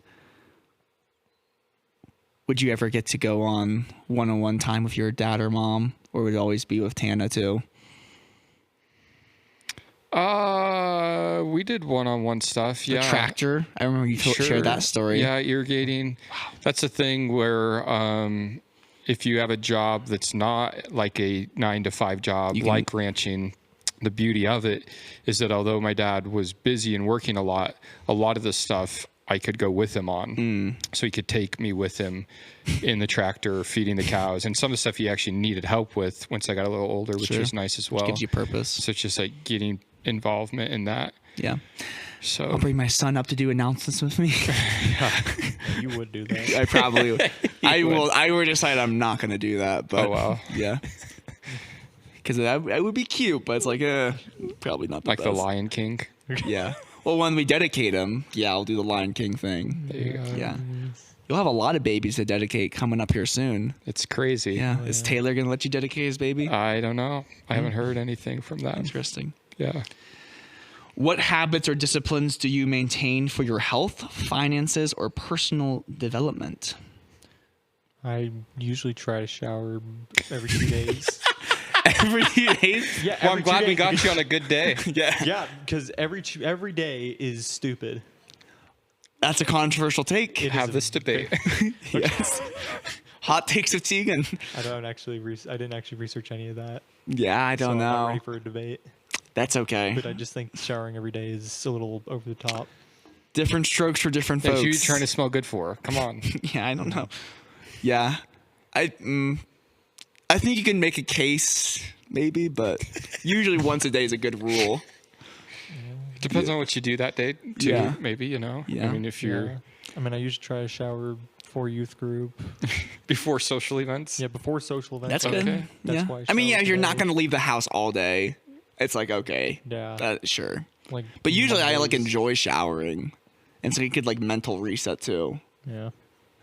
Would you ever get to go on one-on-one time with your dad or mom, or would it always be with Tana too? we did one-on-one stuff. The Yeah. tractor. I remember you shared that story. Yeah, irrigating. That's a thing where if you have a job that's not like a 9-to-5 job, like ranching, the beauty of it is that although my dad was busy and working a lot of the stuff I could go with him on. So he could take me with him in the tractor feeding the cows. And some of the stuff he actually needed help with once I got a little older, which was nice as well. Gives you purpose. So it's just like getting involvement in that. Yeah. So I'll bring my son up to do announcements with me. You would do that. I probably would. I will. I would decide I'm not going to do that. But Oh, wow. Yeah. Because that would be cute, but it's like, probably not the like best. the Lion King. Yeah. Well, when we dedicate him, yeah, I'll do the Lion King thing. There you go. Yeah. You'll have a lot of babies to dedicate coming up here soon. It's crazy. Yeah. Is Taylor going to let you dedicate his baby? I don't know. I haven't heard anything from that. Interesting. Yeah. What habits or disciplines do you maintain for your health, finances, or personal development? I usually try to shower every 2 days. Every day? Yeah, Well, I'm glad we got you on a good day. Yeah. Yeah, because every day is stupid. That's a controversial take. It Have is this a debate. Yes. Hot takes of Tegan. I didn't actually research any of that. Yeah, I don't so I'm not know. ready for a debate. That's okay. But I just think showering every day is a little over the top. Different strokes for different That's folks. who you trying to smell good for. Come on. Yeah, I don't know. Yeah, I think you can make a case maybe, but usually once a day is a good rule. Depends on what you do that day, too. Yeah. Maybe, you know. Yeah. I mean, if you're Yeah. I mean, I usually try to shower before youth group. before social events. Yeah, before social events. That's good. Okay. That's Yeah. why I I mean, shower yeah, you're not today. going to leave the house all day. It's like okay, Yeah. sure. Like, But usually I like Mondays. enjoy showering, and so you could like mental reset too. Yeah.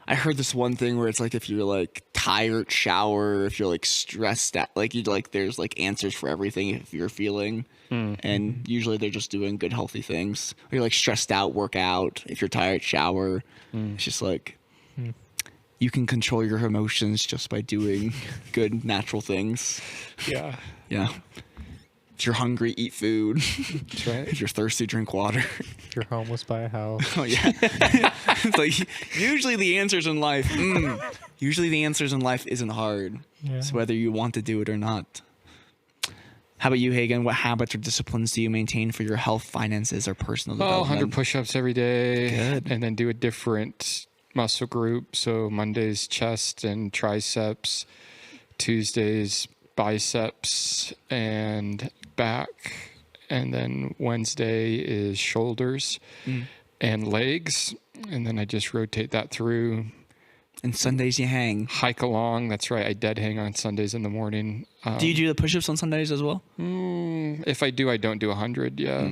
I heard this one thing where it's like if you're like tired, shower. If you're like stressed out, like you like there's like answers for everything if you're feeling. And usually they're just doing good, healthy things. Or you're like stressed out, work out. If you're tired, shower. It's just like you can control your emotions just by doing good, natural things. Yeah. Yeah. If you're hungry, eat food. That's right. If you're thirsty, drink water. If you're homeless, buy a house. Oh yeah. It's like usually the answers in life. Usually the answers in life isn't hard. Yeah. It's whether you want to do it or not. How about you, Hagen? What habits or disciplines do you maintain for your health, finances, or personal Oh, 100 development? push-ups every day. Good. And then do a different muscle group. So Mondays, chest and triceps. Tuesdays, biceps and back. And then Wednesday is shoulders and legs. And then I just rotate that through. And Sundays you hang. Hike along. That's right. I dead hang on Sundays in the morning. Do you do the push-ups on Sundays as well? If I do, I don't do 100. Yeah.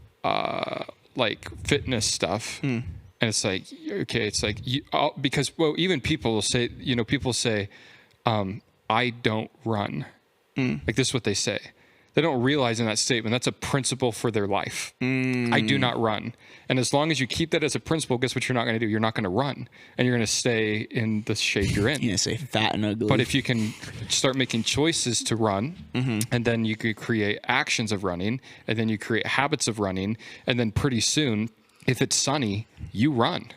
like fitness stuff. And it's like, okay, it's like, because, well, even people will say, people say, I don't run. Like this is what they say. They don't realize in that statement, that's a principle for their life. I do not run. And as long as you keep that as a principle, guess what you're not going to do? You're not going to run. And you're going to stay in the shape you're in. You're going to say fat and ugly. But if you can start making choices to run, and then you could create actions of running, and then you create habits of running, and then pretty soon, if it's sunny, you run.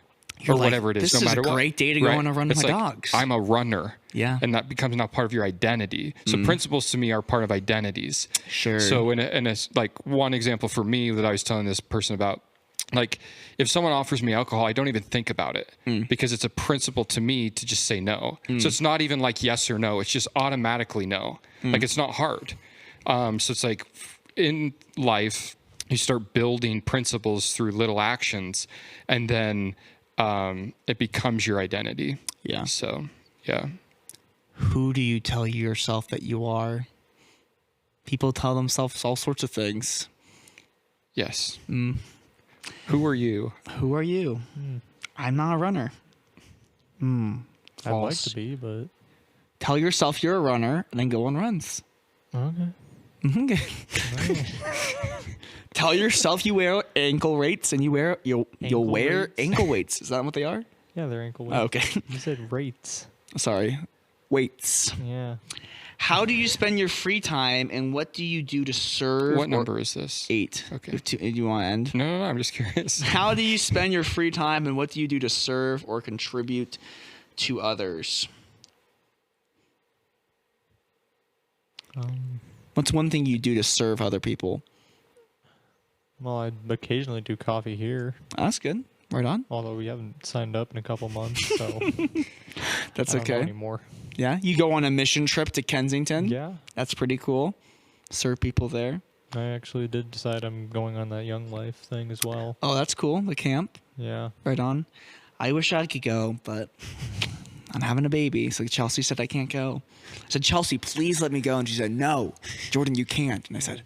Or like, whatever it is, this no matter is a what. great day to go on a run with It's my like, dogs. I'm a runner. Yeah. And that becomes now part of your identity. So principles to me are part of identities. Sure. So in a like one example for me that I was telling this person about, like if someone offers me alcohol, I don't even think about it because it's a principle to me to just say no. So it's not even like yes or no. It's just automatically no. Like it's not hard. So it's like in life, you start building principles through little actions, and then it becomes your identity. Yeah. So, yeah. Who do you tell yourself that you are? People tell themselves all sorts of things. Yes. Who are you? Who are you? I'm not a runner. I'd like False. to be, but Tell yourself you're a runner and then go on runs. okay. Tell yourself you wear ankle weights and you'll Ankle wear weights? ankle weights. Is that what they are? Yeah, they're ankle weights. Oh, okay. You said rates. Sorry. Weights. Yeah. How do you spend your free time and what do you do to serve? What number is this? 8. Okay. Do you want to end? No, I'm just curious. How do you spend your free time and what do you do to serve or contribute to others? What's one thing you do to serve other people? Well, I occasionally do coffee here, That's good. Right on. although we haven't signed up in a couple months, so That's I don't know okay. anymore. Yeah. You go on a mission trip to Kensington. Yeah. That's pretty cool. Serve people there. I actually did decide I'm going on that Young Life thing as well. Oh, that's cool. The camp. Yeah. Right on. I wish I could go, but I'm having a baby. So Chelsea said I can't go. I said, Chelsea, please let me go. And she said, no, Jordan, you can't. And I said,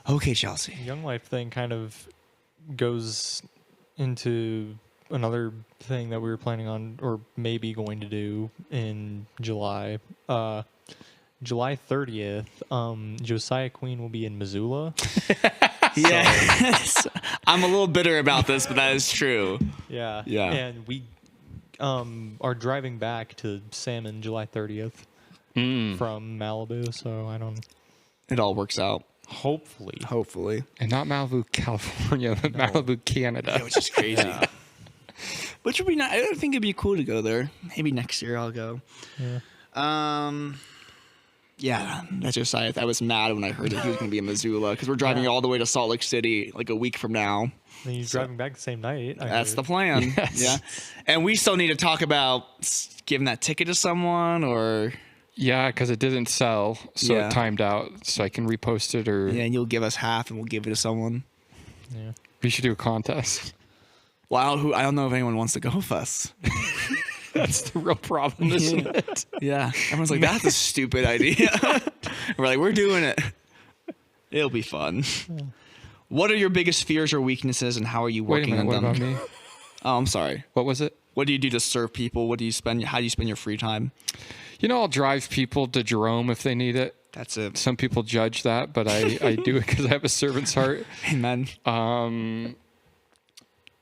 okay, Chelsea. Young Life thing kind of goes into another thing that we were planning on or maybe going to do in July. July 30th, Josiah Queen will be in Missoula. Yes. I'm a little bitter about this, but that is true. Yeah. Yeah. And we are driving back to Salmon July 30th from Malibu, so I don't... It all works out. Hopefully. Hopefully. And not Malibu, California, but Malibu, Canada. Which is crazy. Which would be nice. I think it'd be cool to go there. Maybe next year I'll go. Yeah. Yeah, that's just I was mad when I heard that he was going to be in Missoula because we're driving all the way to Salt Lake City like a week from now. And he's driving back the same night. That's the plan. Yes. Yeah. And we still need to talk about giving that ticket to someone or... Yeah, because it didn't sell, so Yeah. it timed out, so I can repost it, or Yeah, and you'll give us half and we'll give it to someone. Yeah. we should do a contest. Well, I don't know if anyone wants to go with us. That's the real problem, isn't Yeah. it? Yeah. Everyone's like, that's a stupid idea. We're like, we're doing it. It'll be fun. What are your biggest fears or weaknesses and how are you Wait a working minute, on what them? about me? Oh, I'm sorry. What was it? What do you do to serve people? How do you spend your free time? I'll drive people to Jerome if they need it. That's it. Some people judge that, but I do it because I have a servant's heart. Amen.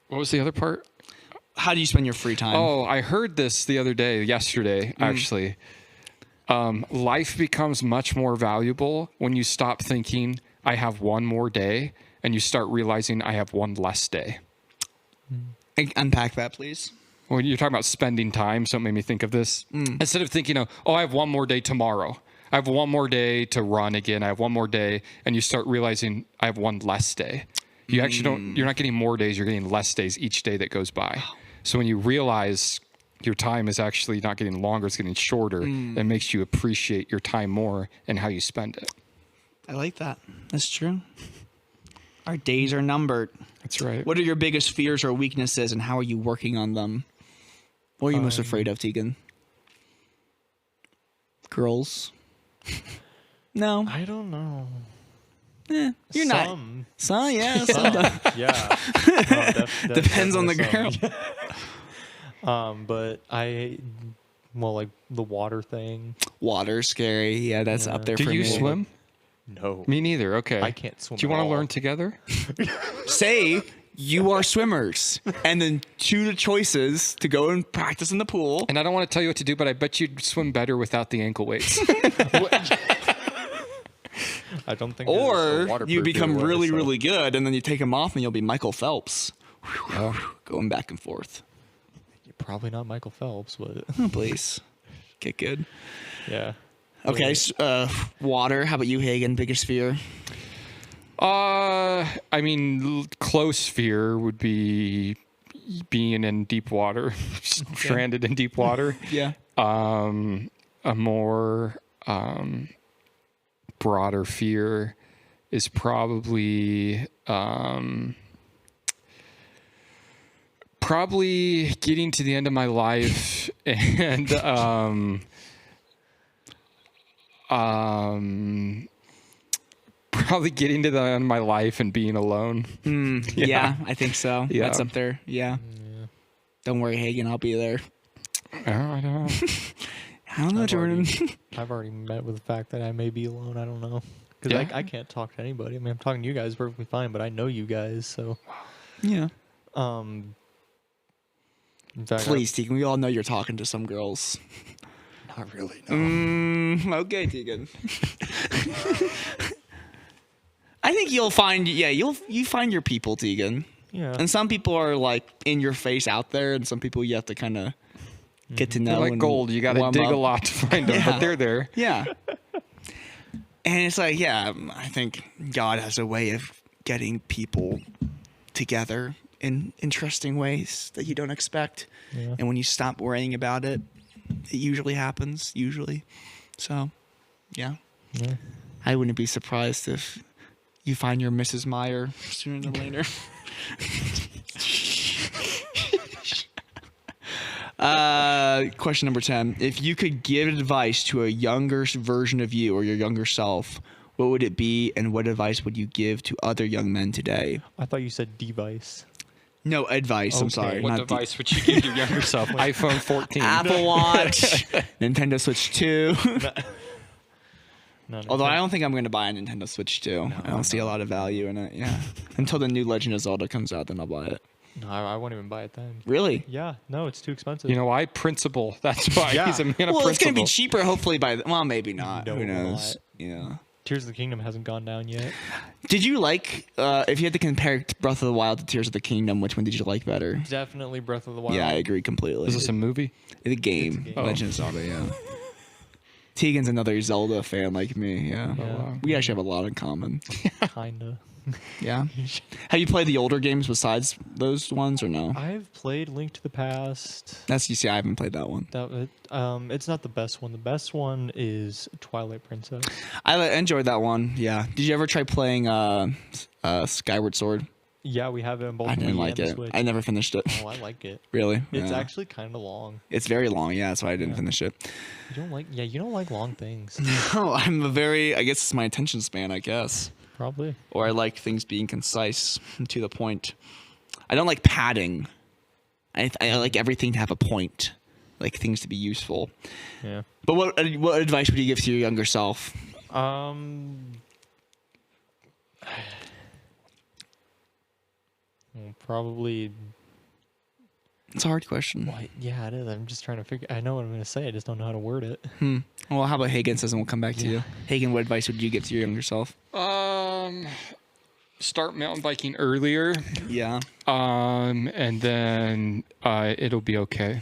What was the other part? How do you spend your free time? Oh, I heard this yesterday, actually. Life becomes much more valuable when you stop thinking, I have one more day, and you start realizing I have one less day. Unpack that, please. When you're talking about spending time, so it made me think of this. Instead of thinking, I have one more day tomorrow. I have one more day to run again. I have one more day. And you start realizing I have one less day. You actually you're not getting more days. You're getting less days each day that goes by. So when you realize your time is actually not getting longer, it's getting shorter, it makes you appreciate your time more and how you spend it. I like that. That's true. Our days are numbered. That's right. What are your biggest fears or weaknesses and how are you working on them? What are you most afraid of, Tegan? Girls? No. I don't know. You're not. Some, yeah. Some. Yeah. Depends on the definitely girl. But like the water thing. Water's scary. Yeah, that's up there Do for you me. swim? No. Me neither. Okay. I can't swim. Do you at want to all. learn together? Say you are swimmers, and then choose the choices to go and practice in the pool. And I don't want to tell you what to do, but I bet you'd swim better without the ankle weights. I don't think. Or you become really, really good, and then you take them off, and you'll be Michael Phelps, going back and forth. You're probably not Michael Phelps, but Oh, please, get good. yeah. Okay, water. How about you, Hagen? Biggest fear? I mean, close fear would be being in deep water, stranded in deep water. Yeah. A more broader fear is probably getting to the end of my life and probably getting to the end of my life and being alone. Yeah, I think so. Yeah. That's up there. Yeah. Don't worry, Hagen. I'll be there. I don't know. I don't know, Jordan. I've already met with the fact that I may be alone. I don't know. Because Yeah. I can't talk to anybody. I mean, I'm talking to you guys perfectly fine, but I know you guys, so. Yeah. In fact, Please, Tegan. We all know you're talking to some girls. Not really, no. Okay, Tegan. I think you'll find. Yeah, you find your people, Tegan. Yeah. And some people are like in your face out there, and some people you have to kind of get to know. They're like and gold. You got to warm dig up. a lot to find them, Yeah. but they're there. Yeah. And it's like, yeah, I think God has a way of getting people together in interesting ways that you don't expect. Yeah. And when you stop worrying about it, it usually happens, So, yeah. Yeah. I wouldn't be surprised if you find your Mrs. Meyer sooner than later. Question number 10. If you could give advice to a younger version of you or your younger self, what would it be, and what advice would you give to other young men today? I thought you said device. No, advice. I'm Okay. sorry. What not device would you give your younger self? iPhone 14. Apple Watch, Nintendo Switch 2. No, Although I don't think I'm going to buy a Nintendo Switch 2. I don't see a lot of value in it. Yeah. Until the new Legend of Zelda comes out, then I'll buy it. No, I won't even buy it then. Really? Yeah, no, it's too expensive. You know why? Principle. That's why. Yeah. He's a man of Well, principle. it's going to be cheaper, hopefully, well, maybe not. No, Who it will knows? not. Yeah. Tears of the Kingdom hasn't gone down yet. Did you like, if you had to compare Breath of the Wild to Tears of the Kingdom, which one did you like better? Definitely Breath of the Wild. Yeah, I agree completely. Is this a movie? It's a game. It's a game. Legend of Zelda, yeah. Tegan's another Zelda fan like me, yeah. Yeah. We actually have a lot in common. Kinda. Yeah. Have you played the older games besides those ones or no? I've played Link to the Past. You see, I haven't played that one. It's not the best one. The best one is Twilight Princess. I enjoyed that one, yeah. Did you ever try playing Skyward Sword? Yeah, we have it on both. I didn't Wii like and it. Switch. I never finished it. Oh, I like it. Really? It's Yeah. actually kind of long. It's very long, yeah, that's why I didn't finish it. You don't like? Yeah, you don't like long things. Oh, I guess it's my attention span, I guess. Probably. Or I like things being concise and to the point. I don't like padding. I like everything to have a point, like things to be useful. Yeah. But what advice would you give to your younger self? Probably. It's a hard question. Yeah, it is. I'm just trying to figure. I know what I'm going to say. I just don't know how to word it. Well, how about Hagen says, and we'll come back to you. Hagen, what advice would you give to your younger self? Start mountain biking earlier. Yeah. And then it'll be okay.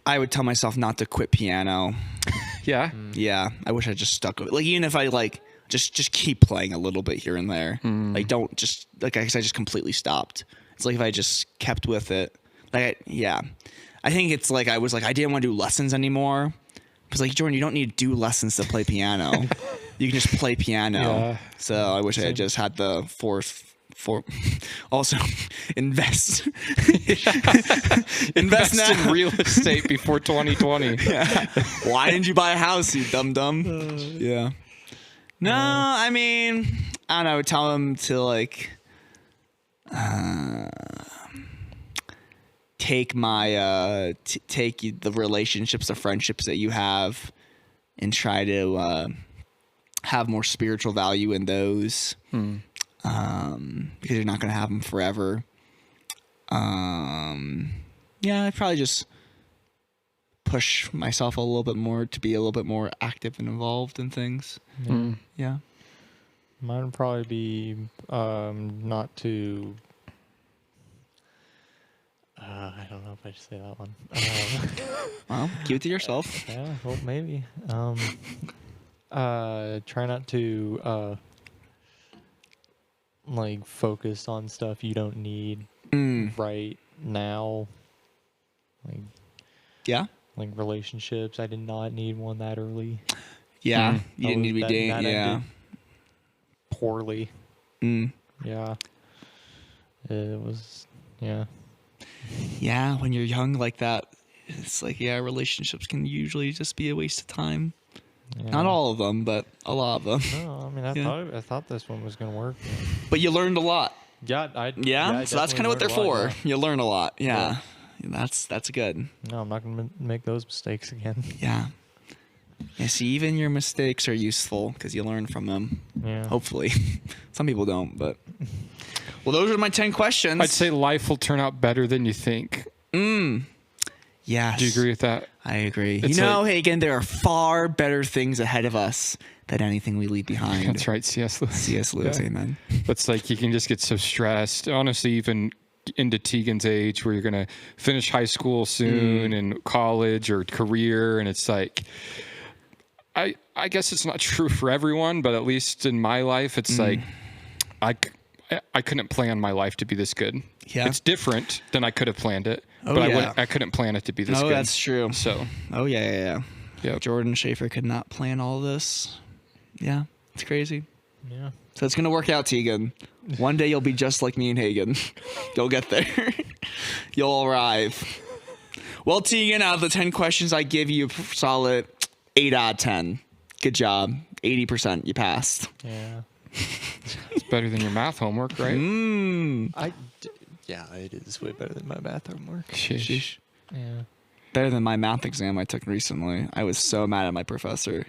I would tell myself not to quit piano. Yeah. Yeah, I wish I just stuck with it. Like, even if I like just keep playing a little bit here and there. Like, don't just like I just completely stopped. It's like if I just kept with it. Like, I think it's like I was like I didn't want to do lessons anymore. Because like Jordan, you don't need to do lessons to play piano. You can just play piano. Yeah. So I wish I had just had the force. Also invest Invest now. in real estate before 2020. Why didn't you buy a house, you dum dum? Yeah. No, I mean, I don't know, tell them to like take take the relationships, the friendships that you have, and try to have more spiritual value in those, because you're not going to have them forever. Yeah, I'd probably just push myself a little bit more to be a little bit more active and involved in things. Yeah. Mine would probably be not to. I don't know if I should say that one. Well, keep it to yourself. Yeah, well, maybe. Try not to like focus on stuff you don't need right now. Like, Yeah. like relationships. I did not need one that early. Yeah. You didn't need to be That dating. Yeah. ended poorly. Yeah. It was. Yeah. Yeah. When you're young like that, it's like, yeah, relationships can usually just be a waste of time. Yeah. Not all of them, but a lot of them. No, I mean, I thought this one was gonna work. But you learned a lot. Yeah, I so that's definitely kind of what they're learned a lot, for. You learn a lot. Yeah. That's good. No, I'm not gonna make those mistakes again. Yeah. Yeah. See, even your mistakes are useful because you learn from them. Yeah. Hopefully. Some people don't, but. Well, those are my 10 questions. I'd say life will turn out better than you think. Yes. Do you agree with that? I agree. It's Hagen, there are far better things ahead of us than anything we leave behind. That's right, C.S. Lewis. C.S. Lewis, Yeah. amen. It's like you can just get so stressed. Honestly, even into Tegan's age where you're going to finish high school soon and college or career. And it's like, I guess it's not true for everyone, but at least in my life, it's like, I couldn't plan my life to be this good. Yeah. It's different than I could have planned it, Oh, but yeah. I couldn't plan it to be this Oh, good. that's true. So, Oh, yeah. yeah. Jordan Schaefer could not plan all this. Yeah, it's crazy. Yeah. So it's going to work out, Tegan. One day you'll be just like me and Hagen. You'll get there. You'll arrive. Well, Tegan, out of the 10 questions, I give you a solid 8 out of 10. Good job. 80%. You passed. Yeah. It's better than your math homework, right? Yeah, it is way better than my math homework. Sheesh. Yeah. Better than my math exam I took recently. I was so mad at my professor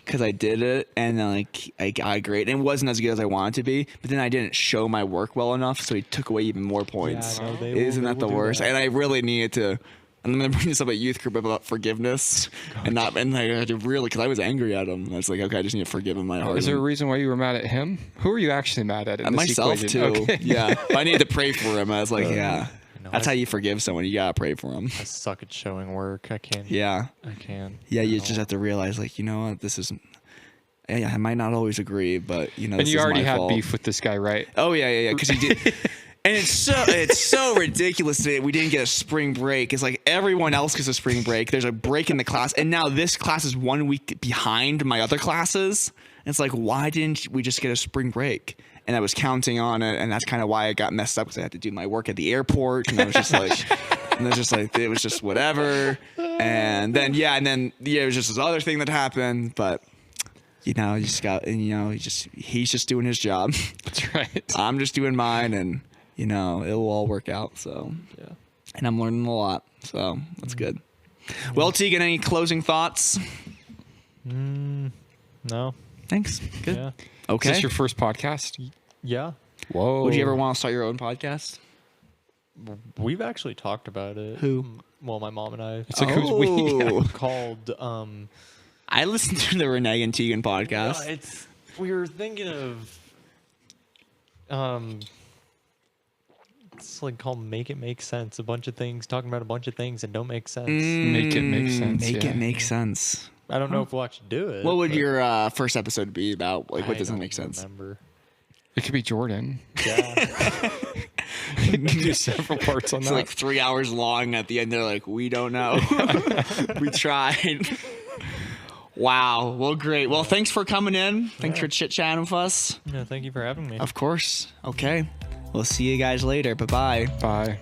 because I did it and then like I got a grade. And it wasn't as good as I wanted to be, but then I didn't show my work well enough, so he took away even more points. Yeah, no, Isn't that the worst? And I really needed to. I'm gonna bring this up at youth group about forgiveness and I had to really, because I was angry at him. I was like, okay, I just need to forgive him my heart. Is there a reason why you were mad at him? Who are you actually mad at? In this myself equation? too. Okay. Yeah, but I needed to pray for him. I was like, yeah, know, that's how you forgive someone. You gotta pray for him. I suck at showing work. I can't. Yeah. I can't. Yeah, you at just all. have to realize, like, you know what, this isn't. Yeah, I might not always agree, but you know, And this you is already my had fault. beef with this guy, right? Oh yeah, because he did. And it's so ridiculous that we didn't get a spring break. It's like everyone else gets a spring break. There's a break in the class, and now this class is 1 week behind my other classes. And it's like, why didn't we just get a spring break? And I was counting on it, and that's kind of why I got messed up, because I had to do my work at the airport, and I was just like, it was just whatever. And then it was just this other thing that happened, but. You know, you just got, and you know, he's just doing his job. That's right. I'm just doing mine, and you know, it'll all work out. So, Yeah. and I'm learning a lot. So that's good. Well, Tegan, any closing thoughts? No. Thanks. Good. Yeah. Okay. Is this your first podcast? Yeah. Whoa. Would you ever want to start your own podcast? We've actually talked about it. Who? Well, my mom and I. It's like, who's we? Oh. Called. I listened to the Renee and Tegan podcast. We were thinking of. It's like called Make It Make Sense. A bunch of things, talking about a bunch of things that don't make sense. Make it make sense. Make yeah. it make sense. I don't know if we'll actually do it. What would but your first episode be about? Like, what I doesn't don't make sense? Remember. It could be Jordan. Yeah. You can do several parts on It's that. like 3 hours long. At the end, they're like, we don't know. We tried. Wow. Well, great. Well, thanks for coming in. Thanks for chit-chatting with us. No, thank you for having me. Of course. Okay. We'll see you guys later. Bye-bye. Bye.